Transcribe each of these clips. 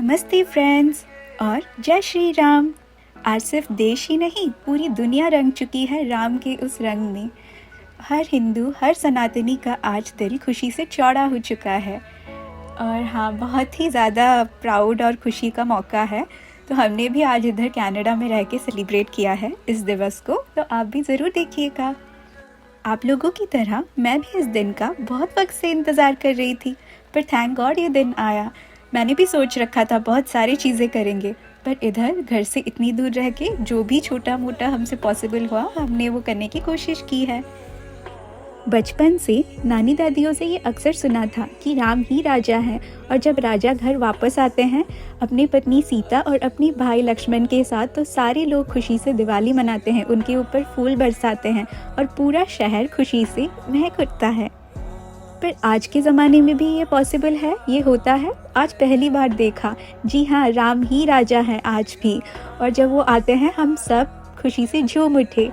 नमस्ते फ्रेंड्स और जय श्री राम। आज सिर्फ देश ही नहीं, पूरी दुनिया रंग चुकी है राम के उस रंग में। हर हिंदू, हर सनातनी का आज दिल खुशी से चौड़ा हो चुका है। और हाँ, बहुत ही ज़्यादा प्राउड और खुशी का मौका है। तो हमने भी आज इधर कनाडा में रह के सेलिब्रेट किया है इस दिवस को, तो आप भी ज़रूर देखिएगा। आप लोगों की तरह मैं भी इस दिन का बहुत वक्त से इंतज़ार कर रही थी, पर थैंक गॉड ये दिन आया। मैंने भी सोच रखा था बहुत सारी चीज़ें करेंगे, पर इधर घर से इतनी दूर रह के जो भी छोटा मोटा हमसे पॉसिबल हुआ हमने वो करने की कोशिश की है। बचपन से नानी दादियों से ये अक्सर सुना था कि राम ही राजा हैं, और जब राजा घर वापस आते हैं अपनी पत्नी सीता और अपने भाई लक्ष्मण के साथ, तो सारे लोग खुशी से दिवाली मनाते हैं, उनके ऊपर फूल बरसाते हैं और पूरा शहर खुशी से महक उठता है। पर आज के ज़माने में भी ये पॉसिबल है, ये होता है। आज पहली बार देखा, जी हाँ, राम ही राजा हैं आज भी। और जब वो आते हैं हम सब खुशी से झूम उठे।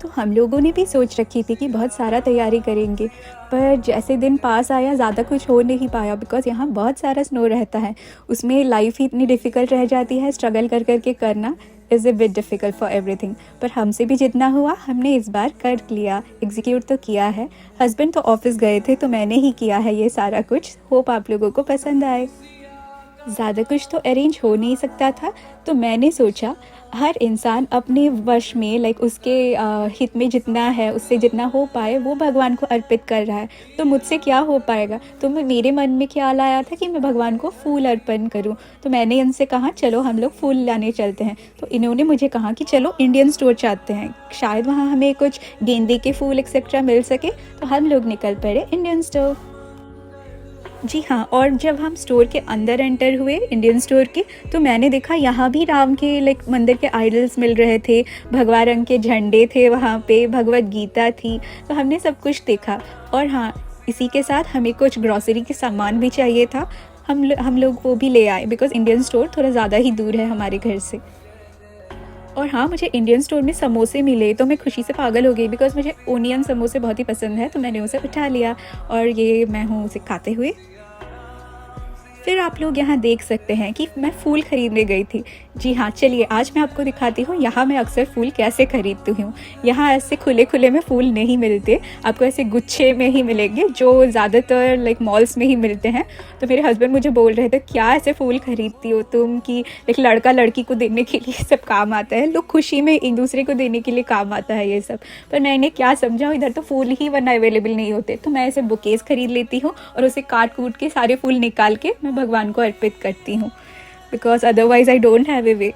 तो हम लोगों ने भी सोच रखी थी कि बहुत सारा तैयारी करेंगे, पर जैसे दिन पास आया ज़्यादा कुछ हो नहीं पाया, बिकॉज़ यहाँ बहुत सारा स्नो रहता है। उसमें लाइफ ही इतनी डिफ़िकल्ट रह जाती है, स्ट्रगल कर कर के करना is a bit difficult for everything. पर हमसे भी जितना हुआ हमने इस बार कर लिया, एग्जीक्यूट तो किया है। हस्बैंड तो ऑफिस गए थे, तो मैंने ही किया है ये सारा कुछ। होप आप लोगों को पसंद आए। ज़्यादा कुछ तो अरेंज हो नहीं सकता था, तो मैंने सोचा हर इंसान अपने वश में, लाइक उसके हित में जितना है, उससे जितना हो पाए वो भगवान को अर्पित कर रहा है, तो मुझसे क्या हो पाएगा। तो मेरे मन में ख्याल आया था कि मैं भगवान को फूल अर्पण करूं। तो मैंने इनसे कहा चलो हम लोग फूल लाने चलते हैं। तो इन्होंने मुझे कहा कि चलो इंडियन स्टोर चाहते हैं, शायद वहाँ हमें कुछ गेंदे के फूल एक्सेट्रा मिल सके। तो हम लोग निकल पड़े इंडियन स्टोर। जी हाँ, और जब हम स्टोर के अंदर एंटर हुए इंडियन स्टोर के, तो मैंने देखा यहाँ भी राम के लाइक मंदिर के आइडल्स मिल रहे थे, भगवा रंग के झंडे थे वहाँ पे, भगवत गीता थी। तो हमने सब कुछ देखा। और हाँ, इसी के साथ हमें कुछ ग्रॉसरी के सामान भी चाहिए था। हम लोग वो भी ले आए, बिकॉज़ इंडियन स्टोर थोड़ा ज़्यादा ही दूर है हमारे घर से। और हाँ, मुझे इंडियन स्टोर में समोसे मिले, तो मैं खुशी से पागल हो गई, बिकॉज़ मुझे ओनियन समोसे बहुत ही पसंद है। तो मैंने उसे उठा लिया और ये मैं हूँ उसे खाते हुए। फिर आप लोग यहाँ देख सकते हैं कि मैं फूल खरीदने गई थी। जी हाँ, चलिए आज मैं आपको दिखाती हूँ यहाँ मैं अक्सर फूल कैसे खरीदती हूँ। यहाँ ऐसे खुले खुले में फूल नहीं मिलते, आपको ऐसे गुच्छे में ही मिलेंगे, जो ज़्यादातर लाइक मॉल्स में ही मिलते हैं। तो मेरे हस्बैंड मुझे बोल रहे थे क्या ऐसे फूल खरीदती हो तुम, कि एक लड़का लड़की को देने के लिए सब काम आता है, लोग खुशी में एक दूसरे को देने के लिए काम आता है ये सब। पर मैंने क्या समझा, इधर तो फूल ही वरना अवेलेबल नहीं होते, तो मैं ऐसे बुकेज़ खरीद लेती हूँ और उसे काट कूट के सारे फूल निकाल के मैं भगवान को अर्पित करती हूँ, because otherwise I don't have a way.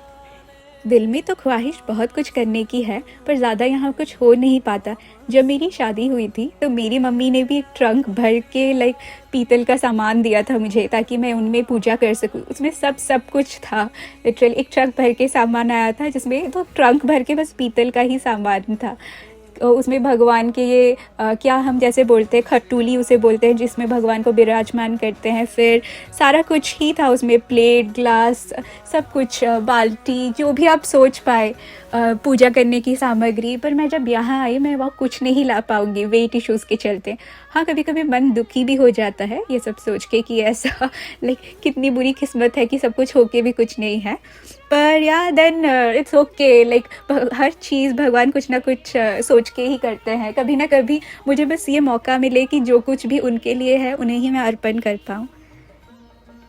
दिल में तो ख्वाहिश बहुत कुछ करने की है, पर ज़्यादा यहाँ कुछ हो नहीं पाता। जब मेरी शादी हुई थी तो मेरी मम्मी ने भी एक ट्रंक भर के लाइक पीतल का सामान दिया था मुझे, ताकि मैं उनमें पूजा कर सकूँ। उसमें सब कुछ था, लिटरली एक ट्रंक भर के सामान आया था, जिसमें तो ट्रंक भर के बस पीतल का ही सामान था। उसमें भगवान के ये क्या हम जैसे बोलते हैं खटूली उसे बोलते हैं, जिसमें भगवान को विराजमान करते हैं। फिर सारा कुछ ही था उसमें, प्लेट, ग्लास, सब कुछ, बाल्टी, जो भी आप सोच पाए पूजा करने की सामग्री। पर मैं जब यहाँ आई मैं वहाँ कुछ नहीं ला पाऊँगी वेट इश्यूज़ के चलते। हाँ, कभी कभी मन दुखी भी हो जाता है ये सब सोच के कि ऐसा लाइक कितनी बुरी किस्मत है कि सब कुछ होके भी कुछ नहीं है। पर या देन इट्स ओके, लाइक हर चीज़ भगवान कुछ ना कुछ सोच के ही करते हैं। कभी ना कभी मुझे बस ये मौका मिले कि जो कुछ भी उनके लिए है उन्हें ही मैं अर्पण कर पाऊँ।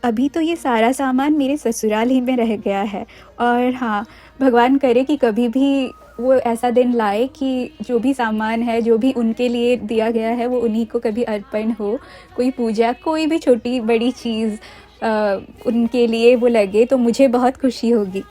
अभी तो ये सारा सामान मेरे ससुराल ही में रह गया है। और हाँ, भगवान करे कि कभी भी वो ऐसा दिन लाए कि जो भी सामान है, जो भी उनके लिए दिया गया है, वो उन्हीं को कभी अर्पण हो। कोई पूजा, कोई भी छोटी बड़ी चीज़ उनके लिए वो लगे, तो मुझे बहुत खुशी होगी।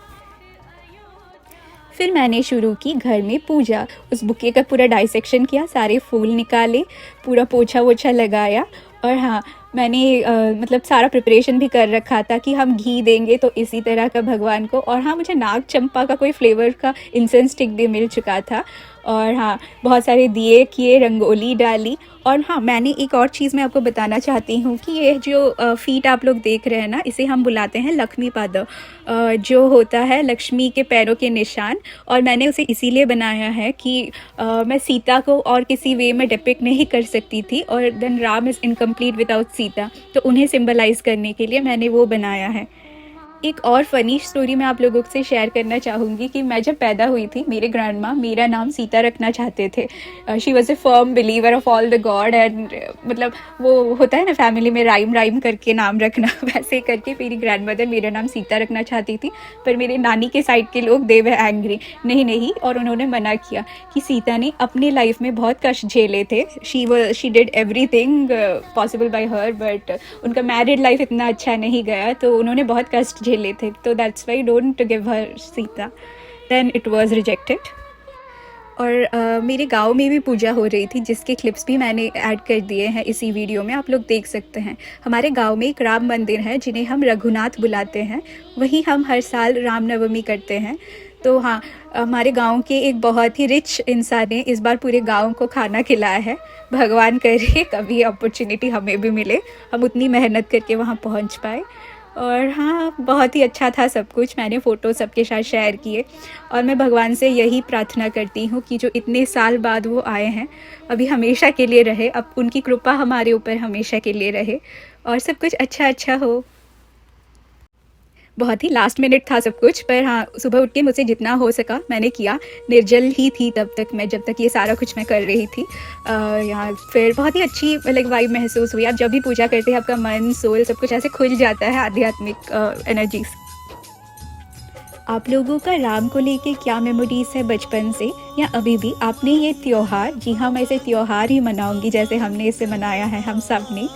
फिर मैंने शुरू की घर में पूजा। उस बुके का पूरा डाइसेक्शन किया, सारे फूल निकाले, पूरा पोछा वोछा लगाया। और हाँ, मैंने मतलब सारा प्रिपरेशन भी कर रखा था कि हम घी देंगे तो इसी तरह का भगवान को। और हाँ, मुझे नाग चंपा का कोई फ्लेवर का इंसेंस स्टिक भी मिल चुका था। और हाँ, बहुत सारे दिए किए, रंगोली डाली। और हाँ, मैंने एक और चीज़ मैं आपको बताना चाहती हूँ कि ये जो फीट आप लोग देख रहे हैं ना, इसे हम बुलाते हैं लक्ष्मी पाद, जो होता है लक्ष्मी के पैरों के निशान। और मैंने उसे इसीलिए बनाया है कि मैं सीता को और किसी वे में डिपिक्ट नहीं कर सकती थी, और then Ram is incomplete without Sita, तो उन्हें सिंबलाइज़ करने के लिए मैंने वो बनाया है। एक और फ़नी स्टोरी मैं आप लोगों से शेयर करना चाहूँगी कि मैं जब पैदा हुई थी, मेरे ग्रैंडमा मेरा नाम सीता रखना चाहते थे। She was a firm believer of all the God and मतलब वो होता है ना फैमिली में राइम राइम करके नाम रखना वैसे करके मेरी ग्रैंडमदर मेरा नाम सीता रखना चाहती थी। पर मेरे नानी के साइड के लोग दे वे एंग्री, नहीं और उन्होंने मना किया कि सीता ने अपने लाइफ में बहुत कष्ट झेले थे। She did everything possible by her, but उनका मैरिड लाइफ इतना अच्छा नहीं गया, तो उन्होंने बहुत कष्ट झेले थे, तो that's why don't give her Sita. Then it was rejected. और मेरे गांव में भी पूजा हो रही थी, जिसके क्लिप्स भी मैंने ऐड कर दिए हैं इसी वीडियो में, आप लोग देख सकते हैं। हमारे गांव में एक राम मंदिर है जिन्हें हम रघुनाथ बुलाते हैं, वहीं हम हर साल रामनवमी करते हैं। तो हाँ, हमारे गांव के एक बहुत ही रिच इंसान ने इस बार पूरे गांव को खाना खिलाया है। भगवान करे कभी अपॉर्चुनिटी हमें भी मिले, हम उतनी मेहनत करके वहाँ पहुँच पाए। और हाँ, बहुत ही अच्छा था सब कुछ, मैंने फ़ोटो सबके साथ शेयर किए। और मैं भगवान से यही प्रार्थना करती हूँ कि जो इतने साल बाद वो आए हैं, अभी हमेशा के लिए रहे, अब उनकी कृपा हमारे ऊपर हमेशा के लिए रहे और सब कुछ अच्छा हो। बहुत ही लास्ट मिनट था सब कुछ, पर हाँ, सुबह उठ के मुझसे जितना हो सका मैंने किया। निर्जल ही थी तब तक मैं, जब तक ये सारा कुछ मैं कर रही थी। यहाँ फिर बहुत ही अच्छी लाइक वाइब महसूस हुई। आप जब भी पूजा करते हैं आपका मन, सोल सब कुछ ऐसे खुल जाता है आध्यात्मिक एनर्जीज। आप लोगों का राम को लेके क्या मेमोरीज है बचपन से या अभी भी? आपने ये त्यौहार, जी हाँ मैं इसे त्यौहार ही मनाऊंगी जैसे हमने इसे मनाया है, हम सब ने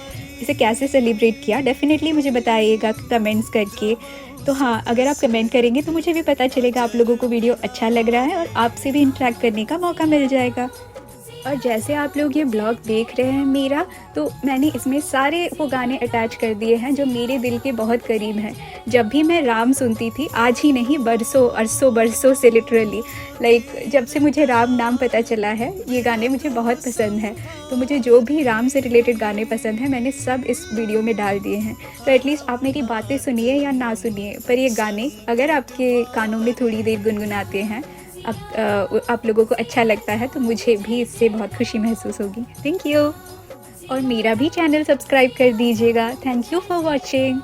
इसे कैसे सेलिब्रेट किया, डेफिनेटली मुझे बताइएगा कमेंट्स करके। तो हाँ, अगर आप कमेंट करेंगे तो मुझे भी पता चलेगा आप लोगों को वीडियो अच्छा लग रहा है और आपसे भी इंटरेक्ट करने का मौका मिल जाएगा। और जैसे आप लोग ये ब्लॉग देख रहे हैं मेरा, तो मैंने इसमें सारे वो गाने अटैच कर दिए हैं जो मेरे दिल के बहुत करीब हैं। जब भी मैं राम सुनती थी, आज ही नहीं बरसों से लिटरली, लाइक जब से मुझे राम नाम पता चला है, ये गाने मुझे बहुत पसंद हैं। तो मुझे जो भी राम से रिलेटेड गाने पसंद हैं मैंने सब इस वीडियो में डाल दिए हैं। तो एटलीस्ट आप मेरी बातें सुनिए या ना सुनिए, पर ये गाने अगर आपके कानों में थोड़ी देर गुनगुनाते हैं, आप लोगों को अच्छा लगता है, तो मुझे भी इससे बहुत खुशी महसूस होगी। Thank you. और मेरा भी चैनल सब्सक्राइब कर दीजिएगा। Thank you for watching.